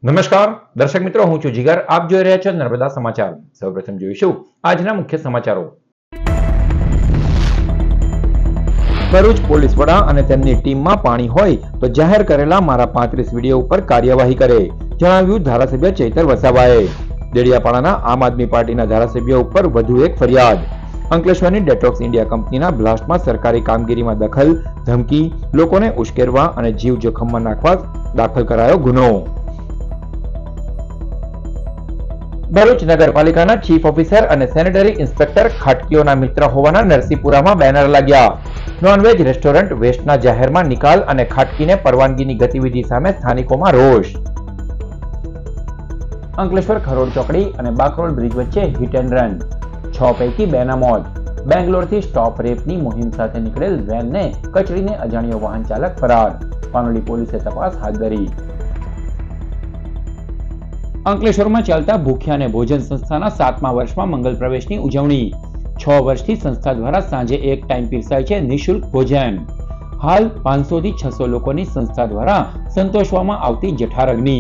નમસ્કાર દર્શક મિત્રો, હું છું જીગર. આપ જોઈ રહ્યા છો નર્મદા સમાચાર. સૌપ્રથમ જોઈશું આજના મુખ્ય સમાચારો. ભરૂચ પોલીસ વડા અને તેમની ટીમમાં પાણી હોય તો જાહેર કરેલા મારા 35 વિડીયો ઉપર કાર્યવાહી કરે, જણાવ્યું ધારાસભ્ય ચૈતર વસાવાએ. દેડિયાપાડાના આમ આદમી પાર્ટીના ધારાસભ્ય ઉપર વધુ એક ફરિયાદ. અંકલેશ્વરની ડેટોક્સ ઇન્ડિયા કંપનીના બ્લાસ્ટમાં સરકારી કામગીરીમાં દખલ, ધમકી, લોકોને ઉશ્કેરવા અને જીવ જોખમમાં નાખવા દાખલ કરાયો ગુનો. ભરૂચ નગરપાલિકાના ચીફ ઓફિસર અને સેનેટરી ઇન્સ્પેક્ટર ખાટકીઓના મિત્ર હોવાના નરસીપુરામાં બેનર લાગ્યા. નોનવેજ રેસ્ટોરન્ટ વેસ્ટના જાહેરમાં નિકાલ અને ખાટકીને પરવાનગીની ગતિવિધિ સામે સ્થાનિકોમાં રોષ. અંકલેશ્વર ખરોડ ચોકડી અને બાકરોલ બ્રિજ વચ્ચે હિટ એન્ડ રન, 6 પૈકી 2 ના મોત. બેંગ્લોરથી સ્ટોપ રેપની મુહિમ સાથે નીકળેલ વેનને કચડીને અજાણ્યો વાહન ચાલક ફરાર. પાનોલી પોલીસે તપાસ હાથ ધરી. અંકલેશ્વરમાં ચાલતા ભૂખ્યા અને ભોજન સંસ્થાના 7મા વર્ષમાં મંગલ પ્રવેશની ઉજવણી. 6 વર્ષથી સંસ્થા દ્વારા સાંજે એક ટાઈમ પીરસાય છે નિઃશુલ્ક ભોજન. હાલ 500 થી 600 લોકોની સંસ્થા દ્વારા સંતોષવામાં આવતી જઠારગ્નિ.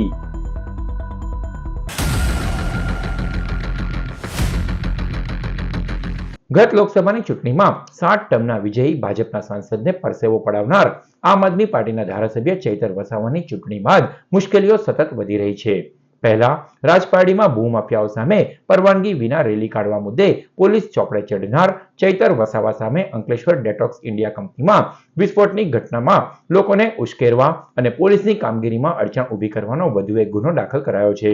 ગત લોકસભાની ચૂંટણીમાં 60 ટર્મના વિજયી ભાજપના સાંસદને પરસેવો પડાવનાર આમ આદમી પાર્ટીના ધારાસભ્ય ચૈતર વસાવાની ચૂંટણી બાદ મુશ્કેલીઓ સતત વધી રહી છે. પહેલા રાજપારડીમાં ભૂમાફિયાઓ સામે પરવાનગી વિના રેલી કાઢવા મુદ્દે પોલીસ ચોપડે ચડનાર ચૈતર વસાવા સામે અંકલેશ્વર ડેટોક્સ ઇન્ડિયા કંપનીમાં વિસ્ફોટની ઘટનામાં લોકોને ઉશ્કેરવા અને પોલીસની કામગીરીમાં અડચણ ઊભી કરવાનો વધુ એક ગુનો દાખલ કરાયો છે.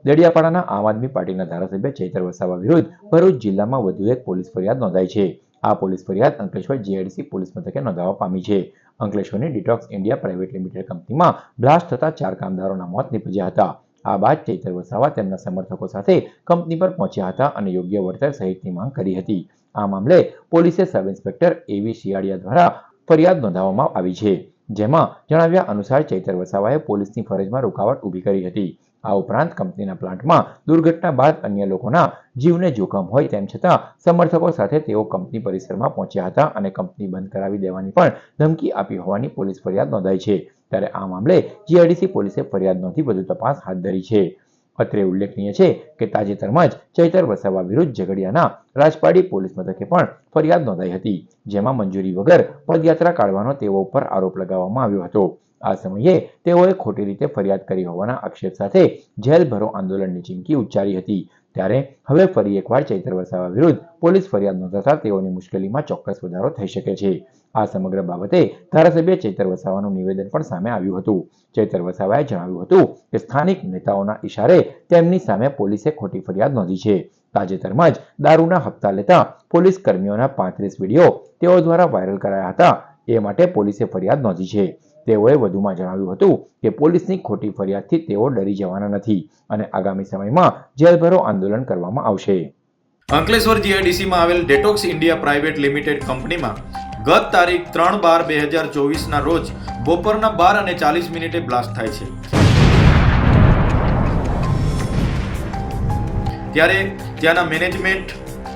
દેડિયાપાડાના આમ આદમી પાર્ટીના ધારાસભ્ય ચૈતર વસાવા વિરુદ્ધ ભરૂચ જિલ્લામાં વધુ એક પોલીસ ફરિયાદ નોંધાઈ છે. આ પોલીસ ફરિયાદ અંકલેશ્વર જીઆઈડીસી પોલીસ મથકે નોંધાવવા પામી છે. અંકલેશ્વરની ડિટોક્સ ઇન્ડિયા પ્રાઇવેટ લિમિટેડ કંપનીમાં બ્લાસ્ટ થતા 4 કામદારોના મોત નીપજ્યા હતા. આ બાદ ચૈતર વસાવા તેમના સમર્થકો સાથે કંપની પર પહોંચ્યા હતા અને યોગ્ય વળતર સહિતની માંગ કરી હતી. આ મામલે પોલીસે સબ ઇન્સ્પેક્ટર એવી શિયાળિયા દ્વારા ફરિયાદ નોંધાવવામાં આવી છે, જેમાં જણાવ્યા અનુસાર ચૈતર વસાવાએ પોલીસની ફરજમાં રૂકાવટ ઊભી કરી હતી. આ ઉપરાંત કંપનીના પ્લાન્ટમાં દુર્ઘટના બાદ અન્ય લોકોના જીવને જોખમ હોય તેમ છતાં સમર્થકો સાથે તેઓ કંપની પરિસરમાં પહોંચ્યા હતા અને કંપની બંધ કરાવી દેવાની પણ ધમકી આપી હોવાની પોલીસ ફરિયાદ નોંધાઈ છે. ત્યારે આ મામલે જીઆઈડીસી પોલીસે ફરિયાદ નોંધી વધુ તપાસ હાથ ધરી છે. અત્રે ઉલ્લેખનીય છે કે તાજેતરમાં જ ચૈતર વસાવા વિરુદ્ધ ઝઘડિયાના રાજપારડી પોલીસ મથકે પણ ફરિયાદ નોંધાઈ હતી, જેમાં મંજૂરી વગર પદયાત્રા કાઢવાનો તેઓ ઉપર આરોપ લગાવવામાં આવ્યો હતો. આ સમયે તેઓએ ખોટી રીતે ફરિયાદ કરી હોવાના આક્ષેપ સાથે જેલ ભરો આંદોલનની ચીમકી ઉચ્ચારી હતી. ત્યારે હવે ફરી એકવાર ચૈતર વસાવા વિરુદ્ધ પોલીસ ફરિયાદ નોંધાતા તેઓની મુશ્કેલીમાં ચોક્કસ વધારો થઈ શકે છે. આ સમગ્ર બાબતે ધારાસભ્ય ચૈતર વસાવાનું નિવેદન પણ સામે આવ્યું હતું. ચૈતર વસાવાએ જણાવ્યું હતું કે સ્થાનિક નેતાઓના ઇશારે તેમની સામે પોલીસે ખોટી ફરિયાદ નોંધી છે. તાજેતરમાં જ દારૂના હપ્તા લેતા પોલીસ કર્મીઓના 35 વિડીયો તેઓ દ્વારા વાયરલ કરાયા હતા, એ માટે પોલીસે ફરિયાદ નોંધી છે. તેઓએ વધુમાં જણાવ્યું હતું કે પોલીસની ખોટી ફરિયાદથી તેઓ ડરી જવાના નથી અને આગામી સમયમાં જેલભરો આંદોલન કરવામાં આવશે. અંકલેશ્વર જીઆઈડીસીમાં આવેલ ડેટોક્સ ઇન્ડિયા પ્રાઇવેટ લિમિટેડ કંપનીમાં ગત તારીખ 3/12/2024 ના રોજ બપોરના 12:40 બ્લાસ્ટ થાય છે. ત્યારે ત્યાંના મેનેજમેન્ટ,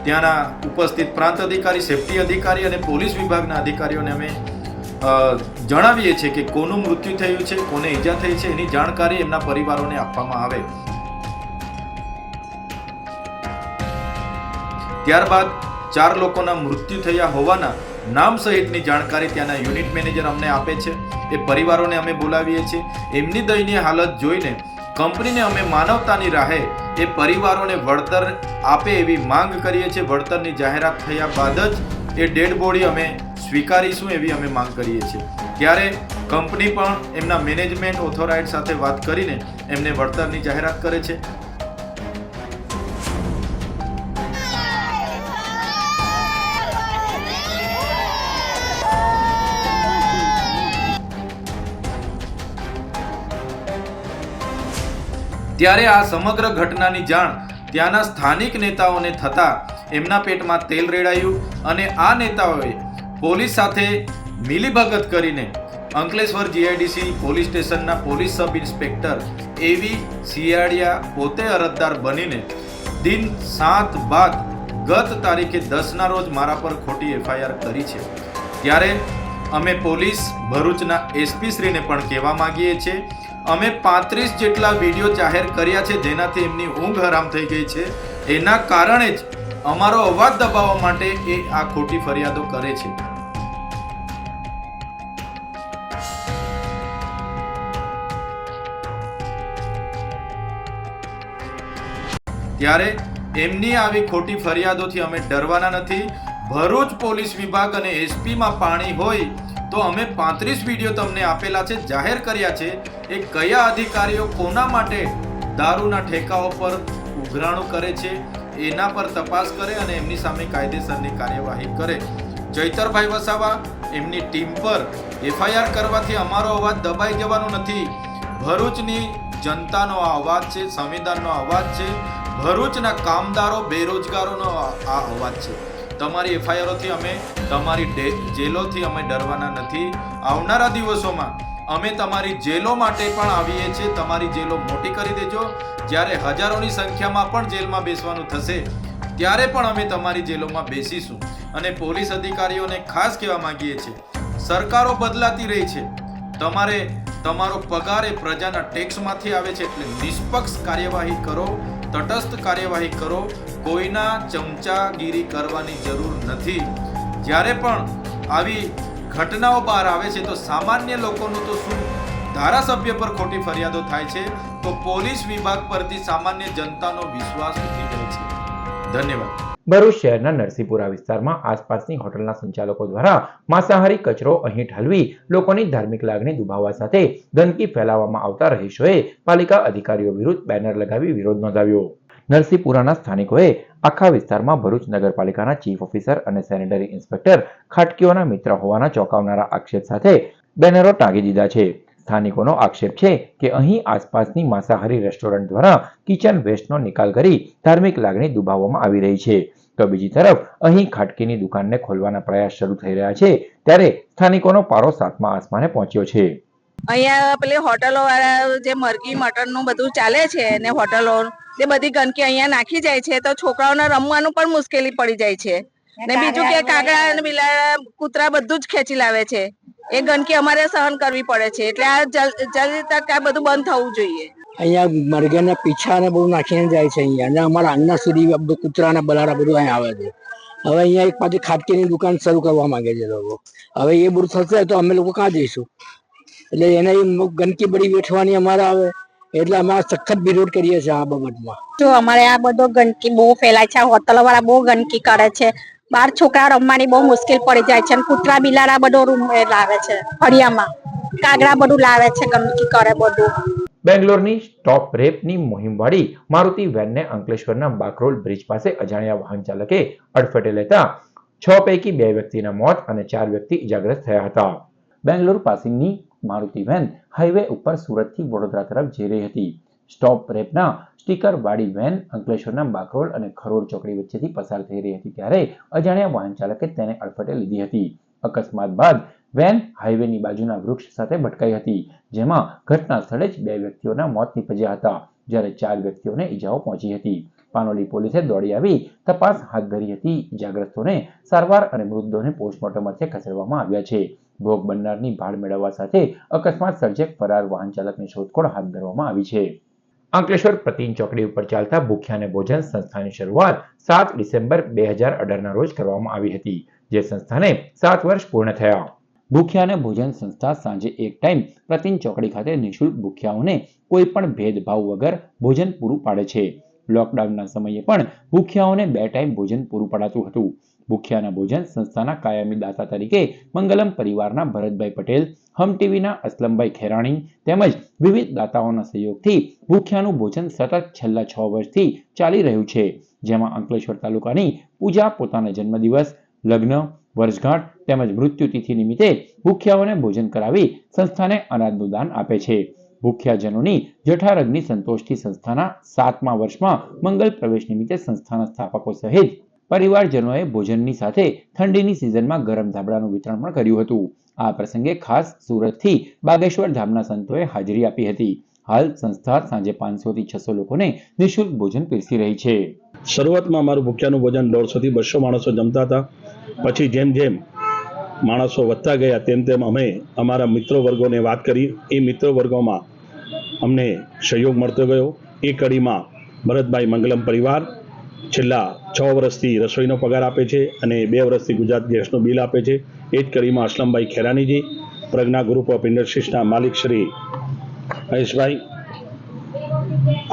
ત્યાંના ઉપસ્થિત પ્રાંત અધિકારી, સેફટી અધિકારી અને પોલીસ વિભાગના અધિકારીઓને અમે જણાવીએ છીએ કે કોનું મૃત્યુ થયું છે, કોને ઈજા થઈ છે, એની જાણકારી એમના પરિવારોને આપવામાં આવે. ત્યારબાદ 4 લોકોના મૃત્યુ થયા હોવાના નામ સહિતની જાણકારી ત્યાંના યુનિટ મેનેજર અમને આપે છે. એ પરિવારોને અમે બોલાવીએ છીએ. એમની દયનીય હાલત જોઈને કંપનીને અમે માનવતાની રાહે એ પરિવારોને વળતર આપે એવી માંગ કરીએ છીએ. વળતરની જાહેરાત થયા બાદ જ એ ડેડ બોડી અમે સ્વીકારીશું એવી અમે માંગ કરીએ છીએ. ત્યારે કંપની પણ એમના મેનેજમેન્ટ ઓથોરાઇઝ સાથે વાત કરીને એમને વળતરની જાહેરાત કરે છે. ત્યારે આ સમગ્ર ઘટનાની જાણ ત્યાંના સ્થાનિક નેતાઓને થતા એમના પેટમાં તેલ રેડાયું અને આ નેતાઓએ પોલીસ સાથે મિલીભગત કરીને અંકલેશ્વર જીઆઈડીસી પોલીસ સ્ટેશનના પોલીસ સબ ઇન્સ્પેક્ટર એવી શિયાળિયા પોતે અરજદાર બનીને દિન 7 બાદ ગત તારીખે 10 ના રોજ મારા પર ખોટી એફઆઈઆર કરી છે. ત્યારે અમે પોલીસ ભરૂચના એસપી શ્રીને પણ કહેવા માંગીએ છીએ અમે 35 જેટલા વિડીયો જાહેર કર્યા છે જેનાથી એમની ઊંઘ હરામ થઈ ગઈ છે. એના કારણે જ અમારો અવાજ દબાવવા માટે એ આ ખોટી ફરિયાદો કરે છે. ત્યારે એમની આવી ખોટી ફરિયાદોથી અમે ડરવાના નથી. ભરૂચ પોલીસ વિભાગ અને એસપીમાં પાણી હોય તો અમે 35 વિડીયો તમને આપેલા છે, જાહેર કર્યા છે. એ કયા અધિકારીઓ કોના માટે દારૂના ઠેકાઓ પર ઉઘરાણું કરે છે એના પર તપાસ કરે અને એમની સામે કાયદેસરની કાર્યવાહી કરે. ચૈતરભાઈ વસાવા એમની ટીમ પર એફઆઈઆર કરવાથી અમારો અવાજ દબાઈ જવાનો નથી. ભરૂચની જનતાનો આ અવાજ છે, સંવિધાનનો અવાજ છે, ભરૂચના કામદારો બેરોજગારોનો આ અવાજ છે. તમારી એફઆઈઆરોથી અમે, તમારી જેલોથી અમે ડરવાના નથી. આવનારા દિવસોમાં અમે તમારી જેલો માટે પણ આવીએ છીએ. તમારી જેલો મોટી કરી દેજો. જ્યારે હજારોની સંખ્યામાં પણ જેલમાં બેસવાનું થશે ત્યારે પણ અમે તમારી જેલોમાં બેસીશું. અને પોલીસ અધિકારીઓને ખાસ કહેવા માંગીએ છીએ, સરકારો બદલાતી રહી છે, તમારો પગાર એ પ્રજાના ટેક્સમાંથી આવે છે, એટલે નિષ્પક્ષ કાર્યવાહી કરો, તટસ્થ કાર્યવાહી કરો. કોઈના ચમચાગીરી કરવાની જરૂર નથી. જ્યારે પણ આવી ઘટનાઓ બહાર આવે છે તો સામાન્ય લોકોનું તો શું, ધારાસભ્ય પર ખોટી ફરિયાદો થાય છે તો પોલીસ વિભાગ પરથી સામાન્ય જનતાનો વિશ્વાસ ઉઠી જાય છે. ધન્યવાદ. ભરૂચ શહેરના નરસિંહપુરા વિસ્તારમાં આસપાસની હોટલના સંચાલકો દ્વારા માંસાહારી કચરો અહીં ઠાલવી લોકોની ધાર્મિક લાગણી દુભાવવા સાથે ગંદકી ફેલાવવામાં આવતા રહીશોએ પાલિકા અધિકારીઓ વિરુદ્ધ બેનર લગાવી વિરોધ નોંધાવ્યો. નરસિંહપુરાના સ્થાનિકોએ આખા વિસ્તારમાં ભરૂચ નગરપાલિકાના ચીફ ઓફિસર અને સેનેટરી ઇન્સ્પેક્ટર ખાટકીઓના મિત્ર હોવાના ચોંકાવનારા આક્ષેપ સાથે બેનરો ટાંગી દીધા છે. સ્થાનિકોનો આક્ષેપ છે કે અહીં આસપાસની માંસાહારી રેસ્ટોરન્ટ દ્વારા કિચન વેસ્ટનો નિકાલ કરી ધાર્મિક લાગણી દુભાવવામાં આવી રહી છે. તો બીજી તરફ અહીં ખાટકીની દુકાનને ખોલવાના પ્રયાસ શરૂ થઈ રહ્યા છે ત્યારે સ્થાનિકોનો પારો 7મા આસમાને પહોંચ્યો છે. અહીંયા પેલી હોટલો વાળા જે મરઘી મટન નું બધું ચાલે છે ને હોટલો તે બધી ગંદકી અહીંયા નાખી જાય છે તો છોકરાઓને રમવાનું પણ મુશ્કેલી પડી જાય છે. ને બીજું કે કાગડા અને બિલાડા કૂતરા બધું જ ખેંચી લાવે છે. એ ગંદકી અમારે સહન કરવી પડે છે. એટલે આ જલ્દી તક આ બધું બંધ થવું જોઈએ. અહીંયા મરઘાના પીછા ને બધું નાખીને જાય છે અહીંયા, અને અમારા આંગણા સુધી બધું કૂતરા ને બલાડા બધું અહીંયા આવે છે. હવે અહીંયા એક પાછી ખાટકીની દુકાન શરૂ કરવા માંગે છે લોકો. હવે એ બધું થશે તો અમે લોકો ક્યાં જઈશું? એટલે એને ગંદકી બધી વેઠવાની અમારે આવે એટલે અમે સખત વિરોધ કરીએ છીએ આ બાબતમાં. જો અમારે આ બધો ગંદકી બહુ ફેલાય છે, હોટલો વાળા બહુ ગંદકી કરે છે, બાર છોકરા રમવાની બહુ મુશ્કેલ પડી જાય છે, કૂતરા બિલાડા બધો રૂમ લાવે છે, ફળિયામાં કાગડા બધું લાવે છે, ગંદકી કરે બધું. બેંગ્લોરની સ્ટોપ રેપની મુહિમવાળી મારુતિ વેનને અંકલેશ્વરના બાકરોલ બ્રિજ પાસે અજાણ્યા વાહન ચાલકે અડફેટે લેતા 6 પૈકી 2 વ્યક્તિના મોત અને 4 વ્યક્તિ ઇજાગ્રસ્ત થયા હતા. બેંગ્લોર પાસેની મારુતિ વેન હાઈવે ઉપર સુરતથી વડોદરા તરફ જઈ રહી હતી. સ્ટોપ રેપના સ્ટીકર વાળી વેન અંકલેશ્વરના બાકરોલ અને ખરોડ ચોકડી વચ્ચેથી પસાર થઈ રહી હતી ત્યારે અજાણ્યા વાહન ચાલકે તેને અડફેટે લીધી હતી. અકસ્માત બાદ વેન હાઈવેની બાજુના વૃક્ષ સાથે ભટકાઈ હતી, જેમાં ઘટના સ્થળે જ 2 વ્યક્તિઓના મોત નીપજ્યા હતા જ્યારે 4 વ્યક્તિઓને ઈજાઓ પહોંચી હતી. પાનોલી પોલીસે દોડી આવી તપાસ હાથ ધરી હતી. ઈજાગ્રસ્તોને સારવાર અને મૃતદેહોને પોસ્ટમોર્ટમ અર્થે ખસેડવામાં આવ્યા છે. ભોગ બનનારની ભાળ મેળવવા સાથે અકસ્માત સર્જક ફરાર વાહન ચાલકની શોધખોળ હાથ ધરવામાં આવી છે. અંકલેશ્વર પ્રતિન ચોકડી ઉપર ચાલતા ભૂખ્યાને ભોજન સંસ્થાની શરૂઆત 7 ડિસેમ્બર 2018ના રોજ કરવામાં આવી હતી, જે સંસ્થાને 7 વર્ષ પૂર્ણ થયા. ભૂખ્યાને ભોજન સંસ્થા સાંજે એક ટાઈમ પ્રતિન ચોકડી ખાતે નિઃશુલ્ક ભૂખ્યાઓને કોઈ પણ ભેદભાવ વગર ભોજન પૂરું પાડે છે. લોકડાઉનના સમયે પણ ભૂખ્યાઓને 2 ટાઈમ ભોજન પૂરું પડાતું હતું. ભૂખ્યાના ભોજન સંસ્થાના કાયમી દાતા તરીકે મંગલમ પરિવારના ભરતભાઈ પટેલ, હમ ટીવીના અસલમભાઈ ખેરાણી તેમજ વિવિધ દાતાઓના સહયોગથી ભૂખ્યાનું ભોજન સતત છેલ્લા 6 વર્ષથી ચાલી રહ્યું છે, જેમાં અંકલેશ્વર તાલુકાની પૂજા પોતાના જન્મદિવસ, લગ્ન, વર્ષગાંઠ તેમજ મૃત્યુતિથિ નિમિત્તે ભૂખ્યાઓને ભોજન કરાવી સંસ્થાને અનાજનું દાન આપે છે. ભૂખ્યાજનોની જઠારગની સંતોષથી સંસ્થાના 7મા વર્ષમાં મંગલ પ્રવેશ નિમિત્તે સંસ્થાના સ્થાપકો સહિત પરિવારજનોએ ભોજનની સાથે ઠંડીની સિઝનમાં ગરમ ધાબળાનું વિતરણ પણ કર્યું હતું. આ પ્રસંગે ખાસ સુરતથી બાગેશ્વર ધામના સંતોએ હાજરી આપી હતી. હાલ સંસ્થા સાંજે 500 થી 600 લોકોને નિઃશુલ્ક ભોજન પીરસી રહી છે. શરૂઆતમાં અમારું ભૂખ્યાનું ભોજન 150 થી 200 માણસો જમતા હતા. પછી જેમ જેમ માણસો વધતા ગયા તેમ તેમ અમે અમારા મિત્રો વર્ગોને વાત કરી. એ મિત્રો વર્ગોમાં અમને સહયોગ મળતો ગયો. એ કડીમાં ભરતભાઈ મંગલમ પરિવાર છેલ્લા 6 વર્ષથી રસોઈનો પગાર આપે છે અને 2 વર્ષથી ગુજરાત ગેસનું બિલ આપે છે. એ જ કડીમાં અસલમભાઈ ખેરાનીજી, પ્રજ્ઞા ગ્રુપ ઓફ ઇન્ડસ્ટ્રીઝના માલિક શ્રી હરીશભાઈ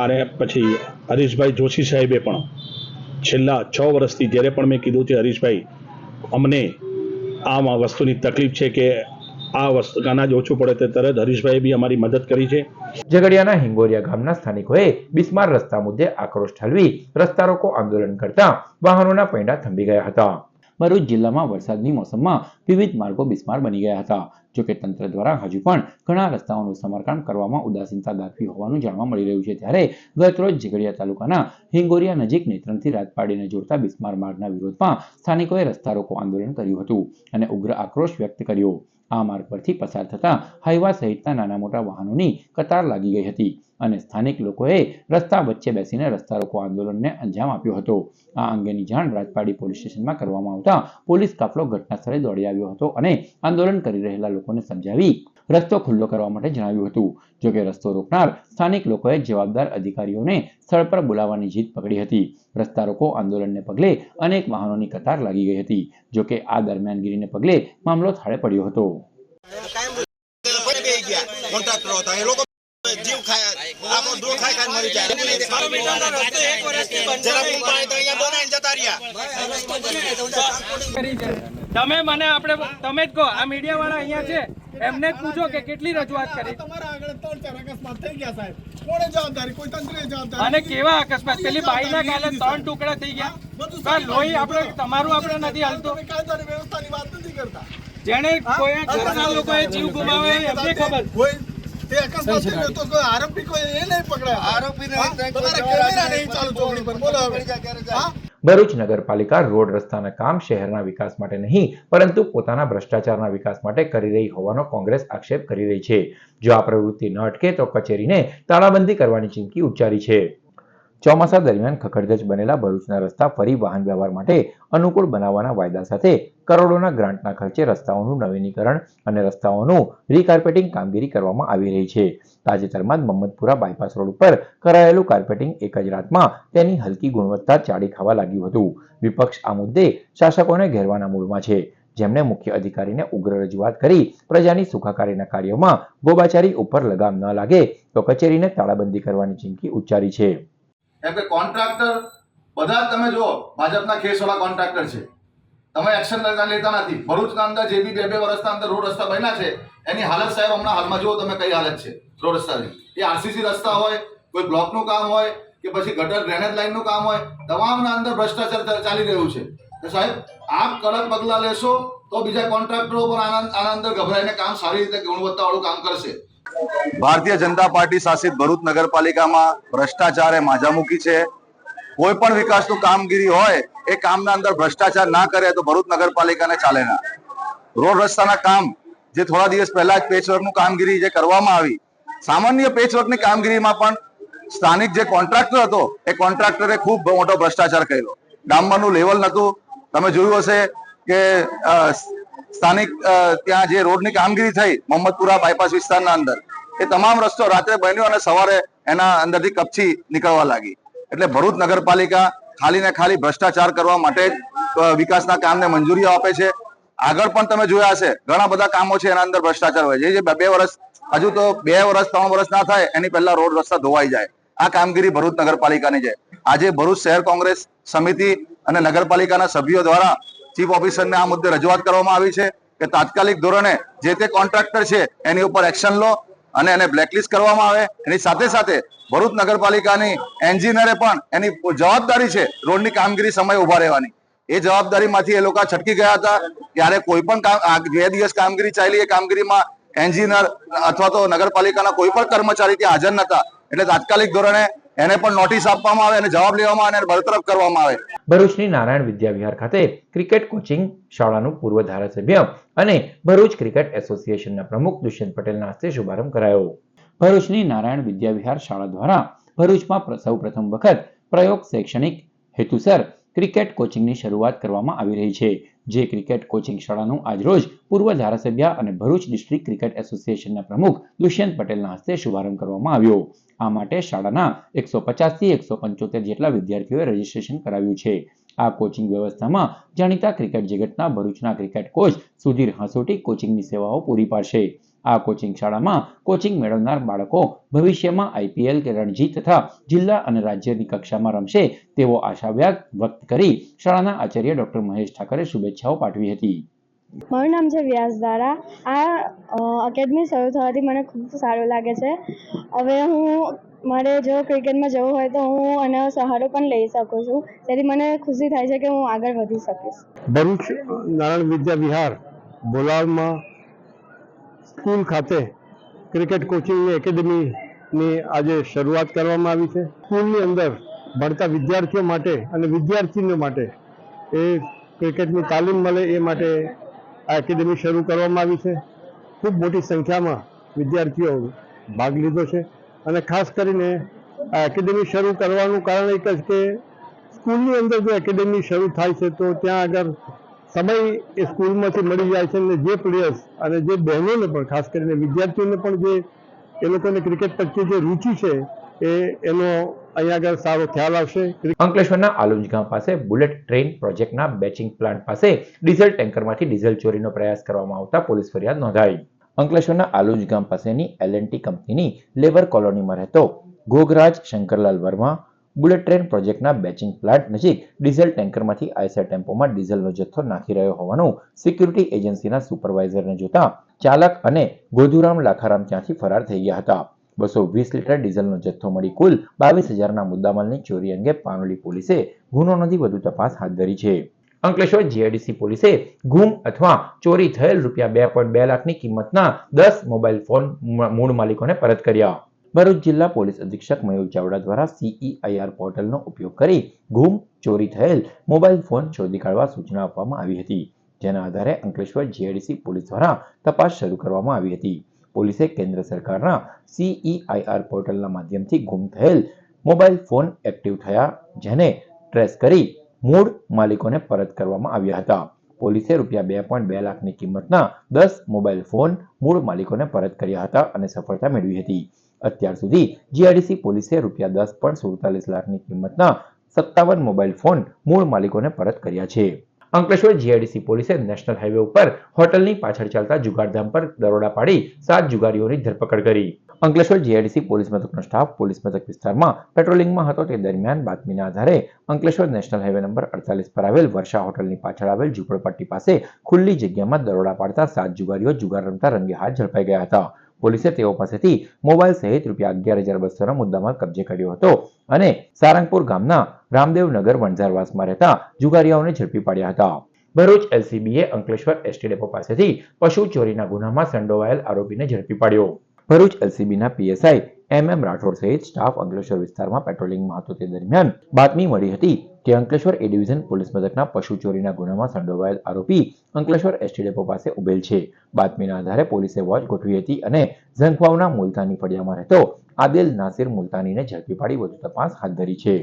અને પછી હરીશભાઈ જોશી સાહેબે પણ છેલ્લા 6 વર્ષથી જ્યારે પણ મેં કીધું છે હરીશભાઈ અમને આ વસ્તુની તકલીફ છે કે આ વસ્તુ અનાજ ઓછું પડે તે તરત હરીશભાઈએ બી અમારી મદદ કરી છે. ઝઘડિયાના હિંગોરિયા ગામના સ્થાનિકોએ બિસ્માર રસ્તા મુદ્દે આક્રોશ ઠાલવી રસ્તા રોકો આંદોલન કરતા વાહનોના પૈડા થંભી ગયા હતા. ભરૂચ જિલ્લામાં વરસાદની મોસમમાં વિવિધ માર્ગો બિસ્માર બની ગયા હતા. જોકે તંત્ર દ્વારા હજુ પણ ઘણા રસ્તાઓનું સમારકામ કરવામાં ઉદાસીનતા દાખવી હોવાનું જાણવા મળી રહ્યું છે. ત્યારે ગતરોજ ઝઘડિયા તાલુકાના હિંગોરિયા નજીક નેત્રંગથી રાજપાડીને જોડતા બિસ્માર માર્ગના વિરોધમાં સ્થાનિકોએ રસ્તા રોકો આંદોલન કર્યું હતું અને ઉગ્ર આક્રોશ વ્યક્ત કર્યો. આ માર્ગ પરથી પસાર થતા હાઈવા સહિતના નાના મોટા વાહનોની કતાર લાગી ગઈ હતી અને સ્થાનિક લોકોએ રસ્તા વચ્ચે બેસીને રસ્તા રોકો આંદોલનને અંજામ આપ્યો હતો. આ અંગેની જાણ રાજપાડી પોલીસ સ્ટેશનમાં કરવામાં આવતા પોલીસ કાફલો ઘટના સ્થળે દોડી આવ્યો હતો અને આંદોલન કરી રહેલા લોકોને સમજાવી રસ્તો ખુલ્લો કરવા માટે જણાવ્યું હતું. જોકે રસ્તો રોકનાર સ્થાનિક લોકોએ જવાબદાર અધિકારીઓને સ્થળ પર બોલાવવાની જીદ પકડી હતી. રસ્તા રોકો આંદોલનને પગલે અનેક વાહનોની કતાર લાગી ગઈ હતી. જોકે આ દરમિયાનગીરીને પગલે મામલો થાળે પડ્યો હતો. તમે મને તમે જ કહો, આ મીડિયા વાળા અહીંયા છે એમને જ પૂછો કે કેટલી રજૂઆત કરી. અને કેવા અકસ્માત, પેલી બાઈના કાલે 3 ટુકડા થઈ ગયા. લોહી તમારું આપણે નથી હાલતું. જેને કોઈ ઘરના લોકોએ જીવ ગુમાવે એમને ખબર. ભરૂચ નગરપાલિકા રોડ રસ્તાના કામ શહેરના વિકાસ માટે નહીં પરંતુ પોતાના ભ્રષ્ટાચારના વિકાસ માટે કરી રહી હોવાનો કોંગ્રેસ આક્ષેપ કરી રહી છે. જો આ પ્રવૃત્તિ ન અટકે તો કચેરીને તાળાબંધી કરવાની ચીમકી ઉચ્ચારી છે. ચોમાસા દરમિયાન ખખડધજ બનેલા ભરૂચના રસ્તા ફરી વાહન વ્યવહાર માટે અનુકૂળ બનાવવાના વાયદા સાથે કરોડોના ગ્રાન્ટના ખર્ચે રસ્તાઓનું નવીનીકરણ અને રસ્તાઓનું રીકાર્પેટિંગ કામગીરી કરવામાં આવી રહી છે. તાજેતરમાં જ મમ્મદપુરા બાયપાસ રોડ ઉપર કરાયેલું કાર્પેટિંગ એક જ રાતમાં તેની હલકી ગુણવત્તા ચાડી ખાવા લાગ્યું હતું. વિપક્ષ આ મુદ્દે શાસકોને ઘેરવાના મૂડમાં છે, જેમણે મુખ્ય અધિકારીને ઉગ્ર રજૂઆત કરી પ્રજાની સુખાકારીના કાર્યોમાં ગોબાચારી ઉપર લગામ ન લાગે તો કચેરીને તાળાબંધી કરવાની ચીમકી ઉચ્ચારી છે. એમ કે કોન્ટ્રાક્ટર બધા તમે જુઓ ભાજપના કેસવાળા કોન્ટ્રાક્ટર છે, તમે એક્શન લેતા નથી. ભરૂચના અંદર જે બી 2 વર્ષના અંદર રોડ રસ્તા બન્યા છે એની હાલત સાહેબ હમણાં હાલમાં જુઓ તમે કઈ હાલત છે રોડ રસ્તાની. એ આરસીસી રસ્તા હોય, કોઈ બ્લોકનું કામ હોય કે પછી ગટર ડ્રેનેજ લાઈનનું કામ હોય, તમામના અંદર ભ્રષ્ટાચાર ચાલી રહ્યું છે. તો સાહેબ આપ કડક પગલાં લેશો તો બીજા કોન્ટ્રાક્ટરો પણ આના અંદર ગભરાઈને કામ સારી રીતે ગુણવત્તાવાળું કામ કરશે. ભારતીય જનતા પાર્ટી શાસિત ભરૂચ નગરપાલિકામાં ભ્રષ્ટાચાર એ માજામુખી છે. કોઈ પણ વિકાસનું કામગીરી હોય એ કામના અંદર ભ્રષ્ટાચાર ના કરે તો ભરૂચ નગરપાલિકાને ચાલે ના. રોડ રસ્તાના કામ જે થોડા દિવસ પહેલા જ પેચવર્કનું કામગીરી જે કરવામાં આવી, સામાન્ય પેચવર્કની કામગીરીમાં પણ સ્થાનિક જે કોન્ટ્રાક્ટર હતો એ કોન્ટ્રાક્ટરે ખૂબ મોટો ભ્રષ્ટાચાર કર્યો. ડામરનું લેવલ નહોતું. તમે જોયું હશે કે સ્થાનિક ત્યાં જે રોડની કામગીરી થઈ મમ્મદપુરા બાયપાસ વિસ્તારના અંદર, એ તમામ રસ્તો રાત્રે બન્યો અને સવારે એના અંદરથી કપચી નીકળવા લાગી. એટલે ભરૂચ નગરપાલિકા ખાલી ને ખાલી ભ્રષ્ટાચાર કરવા માટે જ વિકાસના કામને મંજૂરીઓ આપે છે. આગળ પણ તમે જોયા હશે ઘણા બધા કામો છે એના અંદર ભ્રષ્ટાચાર હોય છે. જે 2 વર્ષ હજુ તો 2 વર્ષ 3 વર્ષ ના થાય એની પહેલા રોડ રસ્તા ધોવાઈ જાય. આ કામગીરી ભરૂચ નગરપાલિકાની છે. આજે ભરૂચ શહેર કોંગ્રેસ સમિતિ અને નગરપાલિકાના સભ્યો દ્વારા ચીફ ઓફિસરને આ મુદ્દે રજૂઆત કરવામાં આવી છે કે તાત્કાલિક ધોરણે જે તે કોન્ટ્રાક્ટર છે એની ઉપર એક્શન લો અને એને બ્લેકલિસ્ટ કરવામાં આવે. એની સાથે સાથે ભરૂચ નગરપાલિકાની એન્જિનિયરે પણ એની જવાબદારી છે રોડની કામગીરી સમય ઉભા રહેવાની. એ જવાબદારીમાંથી એ લોકો છટકી ગયા હતા. ત્યારે કોઈ પણ 2 દિવસ કામગીરી ચાલી, એ કામગીરીમાં એન્જિનિયર અથવા તો નગરપાલિકાના કોઈ પણ કર્મચારી ત્યાં હાજર નતા. એટલે તાત્કાલિક ધોરણે એને પણ નોટિસ આપવામાં આવે અને જવાબ લેવામાં આવે અને બરતરફ કરવામાં આવે. ભરૂચની નારાયણ વિદ્યાવિહાર ખાતે ક્રિકેટ કોચિંગ શાળાનું પૂર્વ ધારાસભ્ય અને ભરૂચ ક્રિકેટ એસોસિએશનના પ્રમુખ દુષ્યંત પટેલના હસ્તે શુભારંભ કરાયો. ભરૂચની નારાયણ વિદ્યાવિહાર શાળા દ્વારા ભરૂચમાં સૌ પ્રથમ વખત પ્રયોગ શૈક્ષણિક હેતુસર ક્રિકેટ કોચિંગની શરૂઆત કરવામાં આવી રહી છે. જે ક્રિકેટ કોચિંગ શાળાનું આજરોજ પૂર્વ ધારાસભ્ય અને ભરૂચ ડિસ્ટ્રિક્ટ ક્રિકેટ એસોસિએશનના પ્રમુખ દુષ્યંત પટેલના હસ્તે શુભારંભ કરવામાં આવ્યો. આ માટે શાળાના 150 થી 175 જેટલા વિદ્યાર્થીઓએ રજીસ્ટ્રેશન કરાવ્યું છે. આ કોચિંગ વ્યવસ્થામાં જાણીતા ક્રિકેટ જગતના ભરૂચના ક્રિકેટ કોચ સુધીર હાંસોટી કોચિંગની સેવાઓ પૂરી પાડશે. આ કોચિંગ શાળામાં કોચિંગ મેળવનાર બાળકો ભવિષ્યમાં IPL કે રણજી તથા જિલ્લા અને રાજ્યની કક્ષામાં રમશે તેવો આશાવ્યક્ત વ્યક્ત કરી શાળાના આચાર્ય ડોક્ટર મહેશ ઠાકરે શુભેચ્છાઓ પાઠવી હતી. મારું નામ છે વ્યાસ દારા. આ એકેડમી શરૂ થવાથી મને ખૂબ સારું લાગે છે. હવે મારે જો ક્રિકેટમાં જવું હોય તો હું આનો સહારો પણ લઈ શકું છું, તેથી મને ખુશી થાય છે કે હું આગળ વધી શકીશ. ભરૂચ નારાયણ વિદ્યા વિહાર બોલાવમાં સ્કૂલ ખાતે ક્રિકેટ કોચિંગની એકેડમીની આજે શરૂઆત કરવામાં આવી છે. સ્કૂલની અંદર ભણતા વિદ્યાર્થીઓ માટે અને વિદ્યાર્થીનીઓ માટે એ ક્રિકેટની તાલીમ મળે એ માટે આ એકેડમી શરૂ કરવામાં આવી છે. ખૂબ મોટી સંખ્યામાં વિદ્યાર્થીઓ ભાગ લીધો છે અને ખાસ કરીને આ એકેડમી શરૂ કરવાનું કારણ એક જ કે સ્કૂલની અંદર જો એકેડમી શરૂ થાય છે તો ત્યાં આગળ સમય એ સ્કૂલમાંથી મળી જાય છે અને જે પ્લેયર્સ અને જે બહેનોને પણ ખાસ કરીને વિદ્યાર્થીઓને પણ જે એ લોકોને ક્રિકેટ પ્રત્યે જે રુચિ છે એનો અહીંયા આગળ સારો ખ્યાલ આવશે. અંકલેશ્વરના આલુંજ ગામ પાસે બુલેટ ટ્રેન પ્રોજેક્ટના બેચિંગ પ્લાન્ટ પાસે ડીઝલ ટેન્કરમાંથી ડીઝલ ચોરીનો પ્રયાસ કરવામાં આવતા પોલીસ ફરિયાદ નોંધાઈ. અંકલેશ્વરના આલુંજ ગામ પાસેની L&T કંપનીની લેબર કોલોનીમાં રહેતો ગોગરાજ શંકરલાલ વર્મા બુલેટ ટ્રેન પ્રોજેક્ટના બેચિંગ પ્લાન્ટ નજીક ડીઝલ ટેન્કરમાંથી આઈસર ટેમ્પોમાં ડીઝલનો જથ્થો નાખી રહ્યો હોવાનું સિક્યુરિટી એજન્સીના સુપરવાઇઝરને જોતા ચાલક અને ગોધુરામ લાખારામ ત્યાંથી ફરાર થઈ ગયા હતા. 220 લીટર ડીઝલનો જથ્થો મળી કુલ 22,000ના મુદ્દામાલની ચોરી અંગે પાનોલી પોલીસે ગુનો નોંધી વધુ તપાસ હાથ ધરી છે. અંકલેશ્વર GIDC પોલીસે ગુમ અથવા ચોરી થયેલ ₹2.2 લાખની કિંમતના 10 મોબાઈલ ફોન મૂળ માલિકોને પરત કર્યા. ભરૂચ જિલ્લા પોલીસ અધિક્ષક મયુર ચાવડા દ્વારા CEIR પોર્ટલનો ઉપયોગ કરી ગુમ ચોરી થયેલ મોબાઈલ ફોન શોધી કાઢવા સૂચના આપવામાં આવી હતી. જેના આધારે અંકલેશ્વર GIDC પોલીસ દ્વારા તપાસ શરૂ કરવામાં આવી હતી. પોલીસે કેન્દ્ર સરકારના CEIR પોર્ટલના માધ્યમથી ગુમ થયેલ મોબાઈલ ફોન એક્ટિવ થયા જેને ટ્રેસ કરી મૂળ માલિકોને પરત કરવામાં આવ્યા હતા. પોલીસે ₹2.2 લાખની કિંમતના 10 મોબાઈલ ફોન મૂળ માલિકોને પરત કર્યા હતા અને સફળતા મેળવી હતી. અત્યાર સુધી GIDC પોલીસે ₹10.47 લાખની કિંમતના 57 મોબાઈલ ફોન મૂળ માલિકોને પરત કર્યા છે. અંકલેશ્વર GIDC પોલીસે નેશનલ હાઈવે ઉપર હોટલની પાછળ ચાલતા જુગારધામ પર દરોડા પાડી 7 જુગારીઓની ધરપકડ કરી. અંકલેશ્વર GIDC પોલીસ મથકનો સ્ટાફ પોલીસ મથક વિસ્તારમાં પેટ્રોલિંગમાં હતો તે દરમિયાન બાતમીના આધારે અંકલેશ્વર નેશનલ હાઈવે નંબર 48 પર આવેલ વર્ષા હોટલની પાછળ આવેલ ઝૂંપડપટ્ટી પાસે ખુલ્લી જગ્યામાં દરોડા પાડતા 7 જુગારીઓ જુગાર રમતા રંગે હાથ ઝડપાઈ ગયા હતા. પોલીસે તેઓ પાસેથી મોબાઈલ સહિત ₹11,200નો મુદ્દામાલ કબજે કર્યો હતો અને સારંગપુર ગામના રામદેવનગર વણઝારવાસમાં રહેતા જુગારીઓને ઝડપી પાડ્યા હતા. ભરૂચ LCBએ અંકલેશ્વર ST ડેપો પાસેથી પશુ ચોરીના ગુનામાં સંડોવાયેલ આરોપીને ઝડપી પાડ્યો. ભરૂચ LCBના PSI MM રાઠોડ સહિત સ્ટાફ અંકલેશ્વર વિસ્તારમાં પેટ્રોલિંગમાં હતો તે દરમિયાન બાતમી મળી હતી કે અંકલેશ્વર A ડિવિઝન પોલીસ મથકના પશુ ચોરીના ગુનામાં સંડોવાયેલ આરોપી અંકલેશ્વર ST ડેપો પાસે ઉભેલ છે. બાતમીના આધારે પોલીસે વોચ ગોઠવી હતી અને ઝંખવાવના મુલતાની ફળિયામાં રહેતો આદિલ નાસિર મુલતાનીને ઝડપી પાડી વધુ તપાસ હાથ ધરી છે.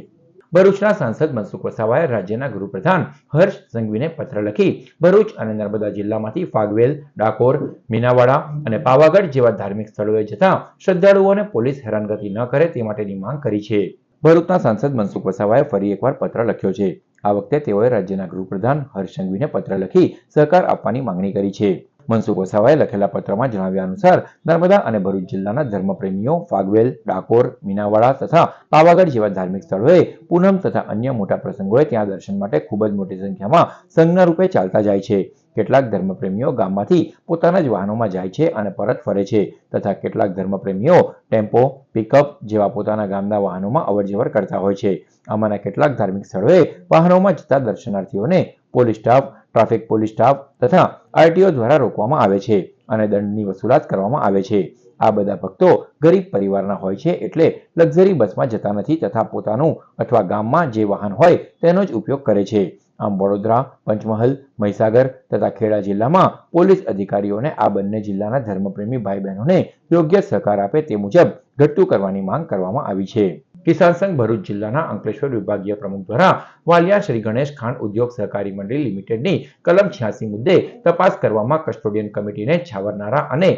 ભરૂચના સાંસદ મનસુખ વસાવાએ રાજ્યના ગૃહપ્રધાન હર્ષ સંઘવીને પત્ર લખી ભરૂચ અને નર્મદા જિલ્લામાંથી ફાગવેલ, ડાકોર, મીનાવાડા અને પાવાગઢ જેવા ધાર્મિક સ્થળોએ જતા શ્રદ્ધાળુઓને પોલીસ હેરાનગતિ ન કરે તે માટેની માંગ કરી છે. ભરૂચના સાંસદ મનસુખ વસાવાએ ફરી એકવાર પત્ર લખ્યો છે. આ વખતે તેઓએ રાજ્યના ગૃહપ્રધાન હર્ષ સંઘવીને પત્ર લખી સહકાર આપવાની માંગણી કરી છે. મનસુખ વસાવાએ લખેલા પત્રમાં જણાવ્યા અનુસાર નર્મદા અને ભરૂચ જિલ્લાના ધર્મપ્રેમીઓ ફાગવેલ, ડાકોર, મીનાવાડા તથા પાવાગઢ જેવા ધાર્મિક સ્થળોએ પૂનમ તથા અન્ય મોટા પ્રસંગોએ ત્યાં દર્શન માટે ખૂબ જ મોટી સંખ્યામાં સંઘના રૂપે ચાલતા જાય છે. કેટલાક ધર્મપ્રેમીઓ ગામમાંથી પોતાના જ વાહનોમાં જાય છે અને પરત ફરે છે તથા કેટલાક ધર્મપ્રેમીઓ ટેમ્પો, પિકઅપ જેવા પોતાના ગામના વાહનોમાં અવરજવર કરતા હોય છે. આમાંના કેટલાક ધાર્મિક સ્થળોએ વાહનોમાં જતા દર્શનાર્થીઓને police staff, traffic police staff તથા RTO દ્વારા રોકવામાં આવે છે અને દંડની વસૂલાત કરવામાં આવે છે. આ બધા ભક્તો ગરીબ પરિવારના હોય છે એટલે લક્ઝરી બસમાં જતા નથી તથા પોતાનું અથવા ગામમાં જે વાહન હોય તેનો જ ઉપયોગ કરે છે. આમ વડોદરા, પંચમહાલ, મહીસાગર તથા ખેડા જિલ્લામાં પોલીસ અધિકારીઓને આ બંને જિલ્લાના ધર્મપ્રેમી ભાઈ બહેનોને યોગ્ય સહકાર આપે તે મુજબ ઘટતું કરવાની માંગ કરવામાં આવી છે. કિસાન સંઘ ભરૂચ જિલ્લાના અંકલેશ્વર વિભાગીય પ્રમુખ દ્વારા વાલિયા શ્રી ગણેશ ખાંડ ઉદ્યોગ સહકારી મંડળી લિમિટેડની કલમ 86 મુદ્દે તપાસ કરવામાં કસ્ટોડિયન કમિટીને છાવરનારા અને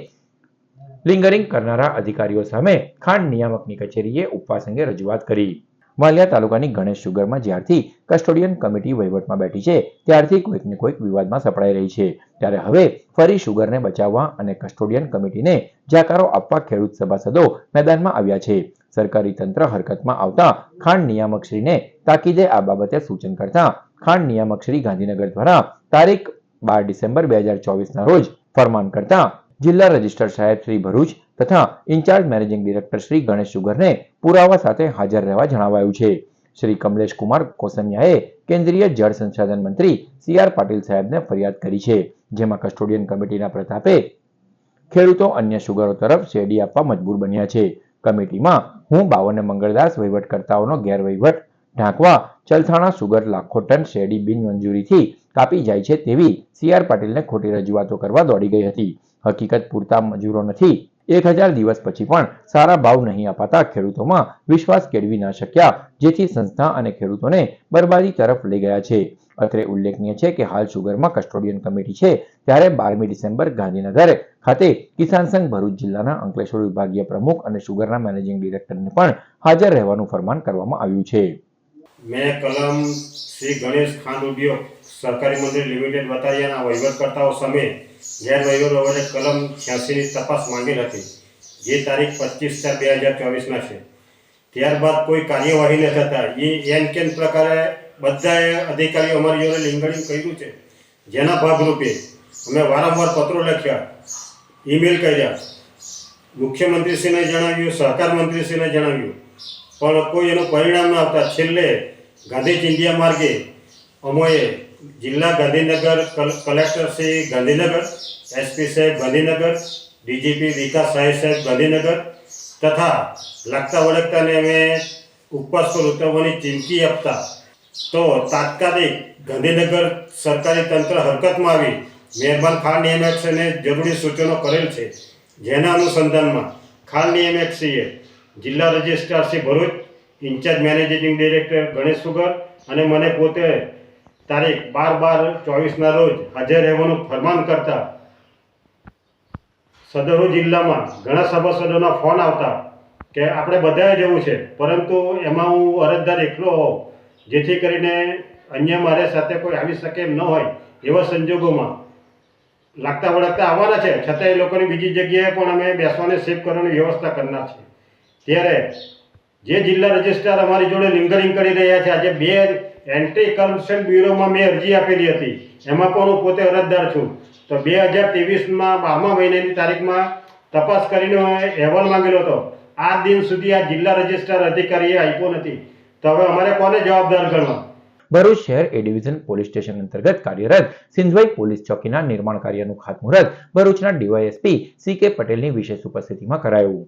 લિંગરિંગ કરનારા અધિકારીઓ સામે ખાંડ નિયામકની કચેરીએ ઉપવાસ અંગે રજૂઆત કરી. વાલિયા તાલુકાની ગણેશ શુગરમાં જ્યારથી કસ્ટોડિયન કમિટી વહીવટમાં બેઠી છે ત્યારથી કોઈકને કોઈક વિવાદમાં સપડાઈ રહી છે. ત્યારે હવે ફરી શુગરને બચાવવા અને કસ્ટોડિયન કમિટીને જાકારો આપવા ખેડૂત સભાસદો મેદાનમાં આવ્યા છે. સરકારી તંત્ર હરકતમાં આવતા ખાંડ નિયામકશ્રીને તાકીદે આ બાબતે સૂચન કરતા ખાંડ નિયામકશ્રી ગાંધીનગર દ્વારા તારીખ 12 ડિસેમ્બર 2024ના રોજ ફરમાન કરતા જિલ્લા રજિસ્ટર સાહેબ શ્રી ભરૂચ તથા incharge managing director Shri Ganesh શુગરને પુરાવા સાથે હાજર રહેવા જણાવાયું છે. શ્રી કમલેશ કુમાર કોસમિયાએ કેન્દ્રીય જળ સંસાધન મંત્રી CR પાટીલ સાહેબને ફરિયાદ કરી છે, જેમાં કસ્ટોડિયન કમિટીના પ્રતાપે ખેડૂતો અન્ય શુગરો તરફ શેરડી આપવા મજબૂર બન્યા છે. કમિટીમાં હું બાવને મંગળદાસ વહીવટકર્તાઓનો ગેરવહીવટ ઢાંકવા ચલથાણા શુગર લાખો ટન શેરડી બિનમંજૂરીથી કાપી જાય છે તેવી CR પાટીલને ખોટી રજૂઆતો કરવા દોડી ગઈ હતી. હકીકત પૂરતા મજૂરો નથી. 1000 દિવસ પછી પણ સારા ભાવ નહીં અપાતા ખેડૂતોમાં વિશ્વાસ કેળવી ન શક્યા, જેથી સંસ્થા અને ખેડૂતોને બરબાદી તરફ લઈ ગયા છે. અત્રે ઉલ્લેખનીય છે કે હાલ શુગરમાં કસ્ટોડિયન કમિટી છે, ત્યારે 12મી ડિસેમ્બર ગાંધીનગર ખાતે કિસાન સંઘ ભરૂચ જિલ્લાના અંકલેશ્વર વિભાગીય પ્રમુખ અને શુગરના મેનેજિંગ ડિરેક્ટરને પણ હાજર રહેવાનું ફરમાન કરવામાં આવ્યું છે. મેં કલમ શ્રી ગણેશ ખાંડ ઉદ્યોગ સહકારી મંડળી લિમિટેડ વતારિયાના વહીવટકર્તાઓ સામે ગેરવહીવટ બાબતે કલમ 86ની તપાસ માંગેલ હતી, જે તારીખ 25/4/2024ના છે. ત્યારબાદ કોઈ કાર્યવાહી ન થતા એન કેન પ્રકારે બધાએ અધિકારીઓ અમારી જોડે લિંગડિંગ કર્યું છે, જેના ભાગરૂપે અમે વારંવાર પત્રો લખ્યા, ઈમેલ કર્યા, મુખ્યમંત્રીશ્રીને જણાવ્યું, સહકાર મંત્રીશ્રીને જણાવ્યું, પણ કોઈ એનું પરિણામ ન આવતા છેલ્લે ગાંધી ચિંધ્યા માર્ગે અમોએ જિલ્લા ગાંધીનગર કલેક્ટર શ્રી ગાંધીનગર, SP સાહેબ ગાંધીનગર, DGP વિકાસ સાહેબ ગાંધીનગર તથા લાગતા વળગતાને અમે ઉપવાસ પર ઉતરવાની ચીમકી આપતા તો તાત્કાલિક ગાંધીનગર સરકારી તંત્ર હરકતમાં આવી મહેરબાન ખાંડ નિયામકશ્રીને જરૂરી સૂચનો કરેલ છે, જેના અનુસંધાનમાં ખાંડ નિયામકશ્રીએ જિલ્લા registrar Shri Bharuch, incharge managing director Ganesh sugar અને મને પોતે તારીખ 12/12/24ના રોજ હાજર રહેવાનું ફરમાન કરતા સદરો જિલ્લામાં ઘણા સભાસદોના ફોન આવતા કે આપણે બધાએ જવું છે, પરંતુ એમાં હું અરજદાર એકલો હોઉં, જેથી કરીને અન્ય મારે સાથે કોઈ આવી શકે એમ ન હોય એવા સંજોગોમાં લાગતા વળગતા આવવાના છે, છતાં એ લોકોની બીજી જગ્યાએ પણ અમે બેસવાને સેવ કરવાની વ્યવસ્થા કરનાર છે. ત્યારે જે જિલ્લા રજિસ્ટ્રાર અમારી જોડે લિંગરિંગ કરી રહ્યા છે, આજે 2 એન્ટી કરપ્શન બ્યુરોમાં મેં અરજી આપેલી હતી, એમાં પણ હું પોતે અરજદાર છું. તો 2023માં 12મા મહિનાની તારીખમાં તપાસ કરીને અહેવાલ માંગેલો હતો. આ દિન સુધી આ જિલ્લા રજિસ્ટ્રાર અધિકારીએ આપ્યો નથી, તો હવે અમારે કોને જવાબદાર ગણવા? ભરૂચ શહેર એ ડિવિઝન પોલીસ સ્ટેશન અંતર્ગત કાર્યરત સિંધવાઈ પોલીસ ચોકીના નિર્માણ કાર્યનું ખાતમુહૂર્ત ભરૂચના DYSP CK પટેલની વિશેષ ઉપસ્થિતિમાં કરાયું.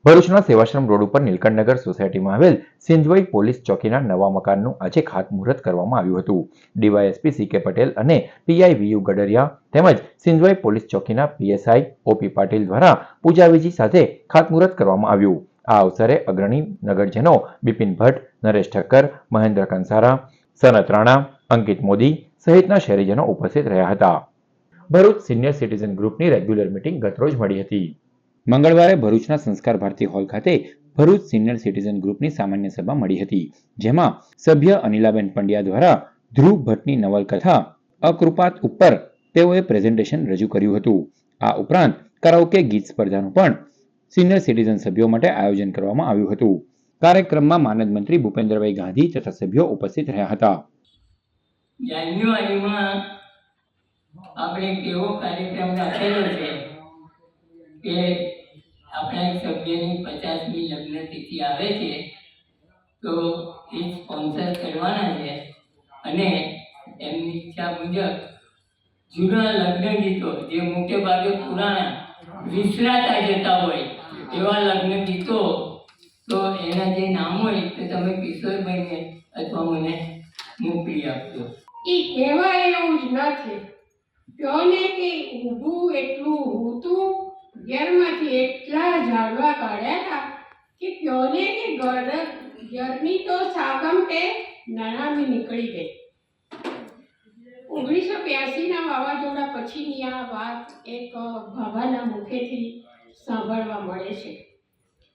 ભરૂચના સેવાશ્રમ રોડ ઉપર નીલકંઠનગર સોસાયટીમાં આવેલ સિંધવાઈ પોલીસ ચોકીના નવા મકાનનું આજે ખાતમુહૂર્ત કરવામાં આવ્યું હતું. DYSP CK પટેલ અને PI VU ગડરિયા તેમજ સિંધવાઈ પોલીસ ચોકીના PSI OP પાટીલ દ્વારા પૂજાવિધિ સાથે ખાતમુહૂર્ત કરવામાં આવ્યું. આ અવસરે અગ્રણી નગરજનો બિપિન ભટ્ટ, નરેશ ઠક્કર, મહેન્દ્ર કંસારા, સનત રાણા, અંકિત મોદી સહિતના શહેરીજનો ઉપસ્થિત રહ્યા હતા. ભરૂચ સિનિયર સિટીઝન ગ્રુપની રેગ્યુલર મીટિંગ ગતરોજ મળી હતી. મંગળવારે ભરૂચના સંસ્કાર ભારતી હોલ ખાતે ભરૂચ સિનિયર સિટીઝન ગ્રુપની સામાન્ય સભા મળી હતી, જેમાં સભ્ય અનિલાબેન પંડ્યા દ્વારા ધ્રુવ ભટ્ટની નવલકથા અકૃપાત ઉપર તેઓએ પ્રેઝન્ટેશન રજૂ કર્યું હતું. આ ઉપરાંત કરાઓકે ગીત સ્પર્ધાનું પણ સિનિયર સિટીઝન સભ્યો માટે આયોજન કરવામાં આવ્યું હતું. કાર્યક્રમમાં માનદ મંત્રી ભૂપેન્દ્રભાઈ ગાંધી તથા સભ્યો ઉપસ્થિત રહ્યા હતા. જાન્યુઆરીમાં આપણે એક એવો કાર્યક્રમ રાખેલો છે કે આપણા એક સભ્યની 50મી લગ્ન તિથિ આવે છે, તો એ સ્પોન્સર કરવાના છે અને એમની ઈચ્છા મુજબ જૂના લગ્ન ગીતો જે મોટે ભાગે પુરાણા વિસરાતા જતા હોય એવા લગ્ન ગીતો, તો એના જે નામ હોય તો તમે કિશોરભાઈને અથવા મને મોકલી આપજો. એ કહેવાય એવું જ નથી. જોને કે ઊભું એટલું ઊતું ઘેરમાંથી એટલા ઝાડવા કાઢ્યા હતા કે પ્યોને કે જર્ની તો સાગમટે નાણામી નીકળી ગઈ. 1982ના વાવાઝોડા પછીની આ વાત એક ભાભાના મુખેથી સાંભળવા મળે છે.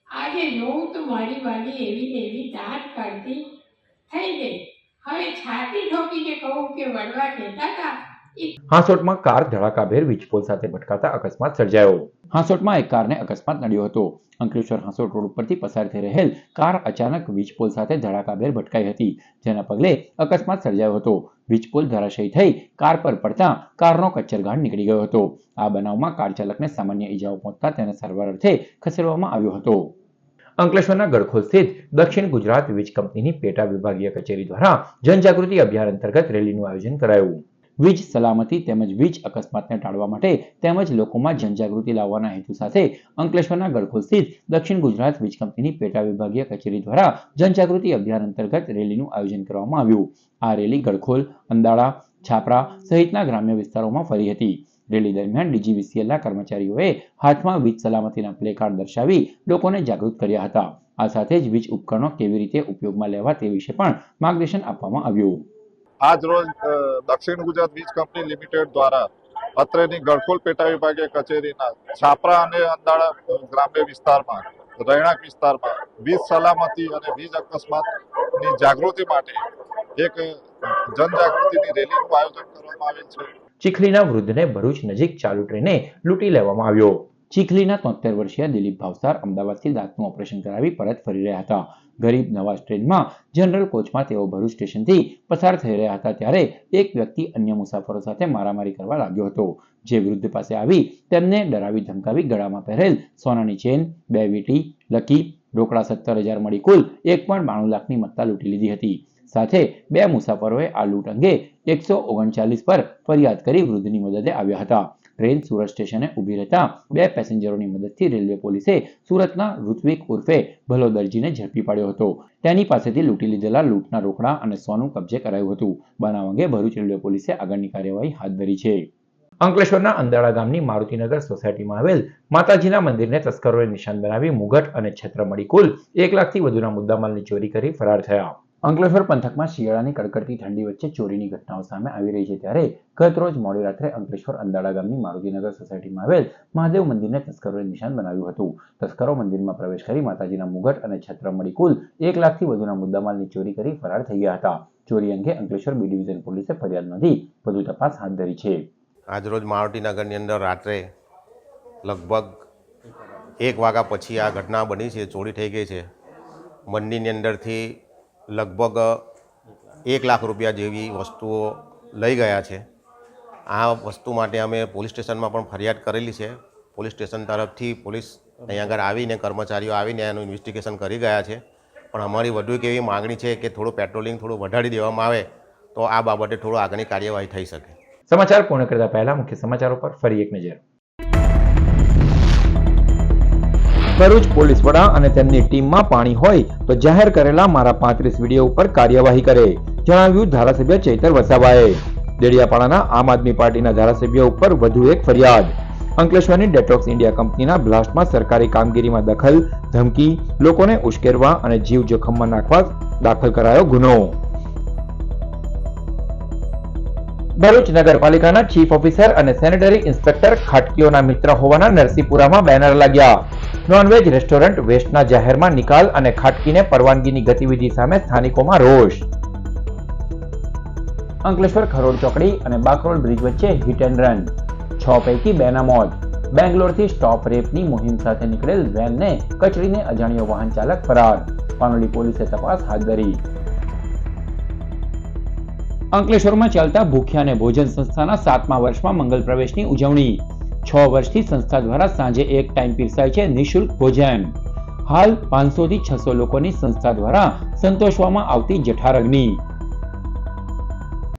આજે જોઉં તો મારી વાલી એવી ને એવી દાંત કાઢતી થઈ ગઈ. હવે છાતી ઠોકીને કહું કે વડવા કહેતા હતા. હાંસોટમાં કાર ધડાકાભેર વીજપોલ સાથે ભટકાતા અકસ્માત સર્જાયો. હાંસોટમાં એક કારને અકસ્માત નડ્યો હતો. અંકલેશ્વર હાંસોટ રોડ ઉપરથી પસાર થઈ રહેલ કાર અચાનક વીજપોલ સાથે ધડાકાભેર ભટકાઈ હતી, જેના પગલે અકસ્માત સર્જાયો હતો. વીજપોલ ધરાશયી થઈ કાર પર પડતા કારનો કચ્ચરઘાણ નીકળી ગયો હતો. આ બનાવમાં કાર ચાલકને સામાન્ય ઈજાઓ પહોંચતા તેને સારવાર અર્થે ખસેડવામાં આવ્યો હતો. અંકલેશ્વરના ગડખોલ સ્થિત દક્ષિણ ગુજરાત વીજ કંપનીની પેટા વિભાગીય કચેરી દ્વારા જનજાગૃતિ અભિયાન અંતર્ગત રેલીનું આયોજન કરાયું. વીજ સલામતી તેમજ વીજ અકસ્માતને ટાળવા માટે તેમજ લોકોમાં જનજાગૃતિ લાવવાના હેતુ સાથે અંકલેશ્વરના ગડખોલ સ્થિત દક્ષિણ ગુજરાત વીજ કંપનીની પેટા વિભાગીય કચેરી દ્વારા જનજાગૃતિ અભિયાન અંતર્ગત રેલીનું આયોજન કરવામાં આવ્યું. આ રેલી ગડખોલ, અંદાળા, છાપરા સહિતના ગ્રામ્ય વિસ્તારોમાં ફરી હતી. રેલી દરમિયાન ડીજીવીસીએલના કર્મચારીઓએ હાથમાં વીજ સલામતીના પ્લે કાર્ડ દર્શાવી લોકોને જાગૃત કર્યા હતા. આ સાથે જ વીજ ઉપકરણો કેવી રીતે ઉપયોગમાં લેવા તે વિશે પણ માર્ગદર્શન આપવામાં આવ્યું. આજ રોજ દક્ષિણ ગુજરાત વીજ કંપની લિમિટેડ દ્વારા અત્રેની ગડખોલ પેટા વિભાગીય કચેરીના છાપરા અને અંદાળા ગ્રામ્ય વિસ્તારમાં, રહેણાંક વિસ્તારમાં વીજ સલામતી અને વીજ અકસ્માતની જાગૃતિ માટે એક જનજાગૃતિની રેલીનું આયોજન કરવામાં આવેલ છે. ચીખલીના વૃદ્ધને ભરૂચ નજીક ચાલુ ટ્રેને લૂંટી લેવામાં આવ્યો. ચીખલીના 73 વર્ષીય દિલીપ ભાવસાર અમદાવાદથી દાંતનું ઓપરેશન કરાવી પરત ફરી રહ્યા હતા. ગરીબ નવાઝ ટ્રેનમાં જનરલ કોચમાં તેઓ ભરૂચ સ્ટેશનથી પસાર થઈ રહ્યા હતા ત્યારે એક વ્યક્તિ અન્ય મુસાફરો સાથે મારામારી કરવા લાગ્યો હતો, જે વૃદ્ધ પાસે આવી તેમને ડરાવી ધમકાવી ગળામાં પહેરેલ સોનાની ચેન, 2 વીંટી, લકી, રોકડા 17,000 મળી કુલ 1.92 લાખની મત્તા લૂંટી લીધી હતી. સાથે 2 મુસાફરોએ આ લૂંટ અંગે 139 પર ફરિયાદ કરી વૃદ્ધની મદદે આવ્યા હતા. ટ્રેન સુરત સ્ટેશને ઊભી રહેતા 2 પેસેન્જરોની મદદથી રેલવે પોલીસે સુરતના ઋત્વિક ઉર્ફે ભલો દરજીને ઝડપી પાડ્યો હતો. તેની પાસેથી લૂંટી લીધેલા લૂંટના રોકડા અને સોનું કબજે કરાયું હતું. બનાવ અંગે ભરૂચ રેલવે પોલીસે આગળની કાર્યવાહી હાથ ધરી છે. અંકલેશ્વરના અંદાળા ગામની મારુતિનગર સોસાયટીમાં આવેલ માતાજીના મંદિરને તસ્કરોએ નિશાન બનાવી મુગટ અને છત્ર મળી કુલ 1 લાખથી વધુના મુદ્દામાલની ચોરી કરી ફરાર થયા. અંકલેશ્વર પંથકમાં શિયાળાની કડકડતી ઠંડી વચ્ચે ચોરીની ઘટનાઓ સામે આવી રહી છે ત્યારે ગત રોજ મોડી રાત્રે અંકલેશ્વર અંદાળા ગામની મારુતિનગર સોસાયટીમાં આવેલ મહાદેવ મંદિરને તસ્કરોએ નિશાન બનાવ્યું હતું. તસ્કરો મંદિરમાં પ્રવેશ કરી માતાજીના મુગટ અને છત્ર મળી કુલ 1 લાખથી વધુના મુદ્દામાલની ચોરી કરી ફરાર થઈ ગયા હતા. ચોરી અંગે અંકલેશ્વર બી ડિવિઝન પોલીસે ફરિયાદ નોંધી વધુ તપાસ હાથ ધરી છે. આજરોજ મારુતિનગરની અંદર રાત્રે લગભગ 1 વાગ્યા પછી આ ઘટના બની છે. ચોરી થઈ ગઈ છે. મંદિરની અંદરથી લગભગ 1 લાખ રૂપિયા જેવી વસ્તુઓ લઈ ગયા છે. આ વસ્તુ માટે અમે પોલીસ સ્ટેશનમાં પણ ફરિયાદ કરેલી છે. પોલીસ સ્ટેશન તરફથી પોલીસ અહીંયા આગળ આવીને કર્મચારીઓ આવીને એનું ઇન્વેસ્ટિગેશન કરી ગયા છે. પણ અમારી વધુ એક એવી માગણી છે કે થોડું પેટ્રોલિંગ થોડું વધારી દેવામાં આવે તો આ બાબતે થોડું આગળની કાર્યવાહી થઈ શકે. સમાચાર પૂર્ણ કરતા પહેલા મુખ્ય સમાચારો પર ફરી એક નજર. ભરૂચ પોલીસ વડા અને તેમની ટીમમાં પાણી હોય તો જાહેર કરેલા મારા 35 વિડીયો ઉપર કાર્યવાહી કરે, જણાવ્યું ધારાસભ્ય ચૈતર વસાવાએ. દેડિયાપાડાના આમ આદમી પાર્ટીના ધારાસભ્ય ઉપર વધુ એક ફરિયાદ. અંકલેશ્વરની ડેટોક્સ ઇન્ડિયા કંપનીના બ્લાસ્ટમાં સરકારી કામગીરીમાં દખલ, ધમકી, લોકોને ઉશ્કેરવા અને જીવ જોખમમાં નાખવા દાખલ કરાયો ગુનો. ભરૂચ નગરપાલિકાના ચીફ ઓફિસર અને સેનેટરી ઇન્સ્પેક્ટર ખાટકીઓના મિત્ર હોવાના નરસિંહપુરામાં બેનર લાગ્યા. નોનવેજ રેસ્ટોરન્ટ વેસ્ટના જાહેરમાં નિકાલ અને ખાટકીને પરવાનગીની ગતિવિધિ સામે સ્થાનિકોમાં રોષ. અંકલેશ્વર ખરોડ ચોકડી અને બાકરોલ બ્રિજ વચ્ચે હિટ એન્ડ રન, 6 પૈકી 2ના મોત. બેંગ્લોરથી સ્ટોપ રેપની મુહિમ સાથે નીકળેલ વેનને કચડીને અજાણ્યો વાહન ચાલક ફરાર. પાનોલી પોલીસે તપાસ હાથ ધરી. અંકલેશ્વરમાં ચાલતા ભૂખ્યા અને ભોજન સંસ્થાના 7મા વર્ષમાં મંગલ પ્રવેશની ઉજવણી. 6 વર્ષથી સંસ્થા દ્વારા સાંજે 1 ટાઈમ પીરસાય છે નિઃશુલ્ક ભોજન. હાલ 500 થી 600 લોકોની સંસ્થા દ્વારા સંતોષવામાં આવતી જઠાર અગ્નિ.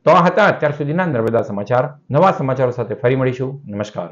તો આ હતા અત્યાર સુધીના નર્મદા સમાચાર. નવા સમાચારો સાથે ફરી મળીશું. નમસ્કાર.